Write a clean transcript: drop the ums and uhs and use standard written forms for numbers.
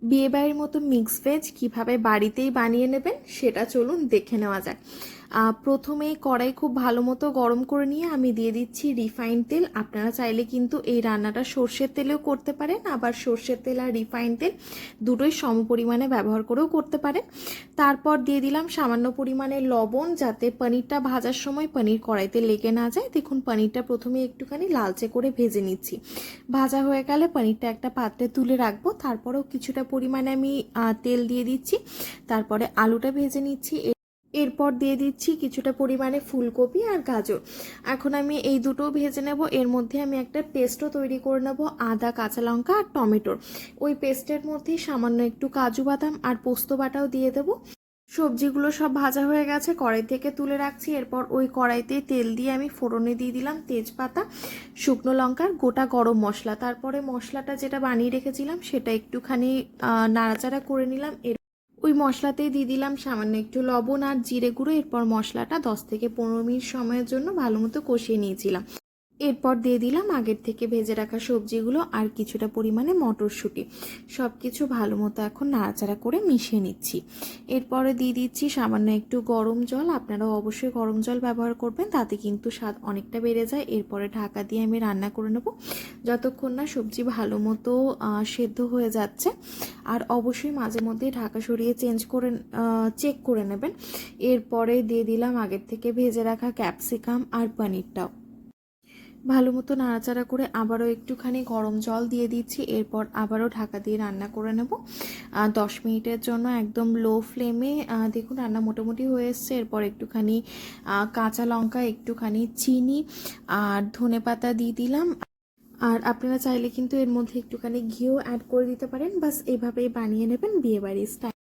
বিয়েবাড়ির মতো mix veg কিভাবে বাড়িতেই বানিয়ে নেবেন সেটা চলুন দেখে নেওয়া যাক। প্রথমে কড়াই খুব ভালো মতো গরম করে নিয়ে আমি দিয়ে দিচ্ছি রিফাইন্ড তেল। আপনারা চাইলে কিন্তু এই রান্নাটা সর্ষের তেলেও করতে পারেন, আবার সর্ষের তেল আর রিফাইন্ড তেল দুটোই সম পরিমাণে ব্যবহার করেও করতে পারেন। তারপর দিয়ে দিলাম সামান্য পরিমাণে লবণ, যাতে পনিরটা ভাজার সময় পনির কড়াইতে লেগে না যায়। দেখুন পনিরটা প্রথমে একটুখানি লালচে করে ভেজে নিচ্ছি। ভাজা হয়ে গেলে পনিরটা একটা পাত্রে তুলে রাখবো। তারপরেও কিছুটা পরিমাণে আমি তেল দিয়ে দিচ্ছি। তারপরে আলুটা ভেজে নিচ্ছি। এরপর দিয়ে দিচ্ছি কিছুটা পরিমাণে ফুলকপি আর গাজর। এখন আমি এই দুটো ভেজে নেব। এর মধ্যে আমি একটা পেস্টও তৈরি করে নেব, আদা, কাঁচা লঙ্কা আর টমেটোর। ওই পেস্টের মধ্যেই সামান্য একটু কাজু বাদাম আর পোস্ত বাটাও দিয়ে দেবো। সবজিগুলো সব ভাজা হয়ে গেছে, কড়াই থেকে তুলে রাখছি। এরপর ওই কড়াইতে তেল দিয়ে আমি ফোড়নে দিয়ে দিলাম তেজপাতা, শুকনো লঙ্কার গোটা গরম মশলা। তারপরে মশলাটা যেটা বানিয়ে রেখেছিলাম সেটা একটুখানি নাড়াচাড়া করে নিলাম। ওই মশলাতেই দিয়ে দিলাম সামান্য একটু লবণ আর জিরে গুঁড়ো। এরপর মশলাটা 10 থেকে 15 মিনিট সময়ের জন্য ভালো মতো কষিয়ে নিয়েছিলাম। এরপর দিয়ে দিলাম আগের থেকে ভেজে রাখা সবজিগুলো আর কিছুটা পরিমাণে মটরশুঁটি। সব কিছু ভালো মতো এখন নাড়াচাড়া করে মিশিয়ে নিচ্ছি। এরপরে দিয়ে দিচ্ছি সামান্য একটু গরম জল। আপনারাও অবশ্যই গরম জল ব্যবহার করবেন, তাতে কিন্তু স্বাদ অনেকটা বেড়ে যায়। এরপরে ঢাকা দিয়ে আমি রান্না করে নেব যতক্ষণ না সবজি ভালো মতো সেদ্ধ হয়ে যাচ্ছে। আর অবশ্যই মাঝে মধ্যে ঢাকা সরিয়ে চেক করে নেবেন। এরপরে দিয়ে দিলাম আগের থেকে ভেজে রাখা ক্যাপসিকাম আর পনিরটাও। ভালো মতো নাড়াচাড়া করে আবারও একটুখানি গরম জল দিয়ে দিচ্ছি। এরপর আবারও ঢাকা দিয়ে রান্না করে নেব 10 মিনিটের জন্য একদম লো ফ্লেমে। দেখুন রান্না মোটামুটি হয়ে এসছে। এরপর একটুখানি কাঁচা লঙ্কা, একটুখানি চিনি আর ধনেপাতা দিয়ে দিলাম। আর আপনারা চাইলে কিন্তু এর মধ্যে একটুখানি ঘিও অ্যাড করে দিতে পারেন। বাস এভাবেই বানিয়ে নেবেন বিয়েবাড়ির স্টাইল।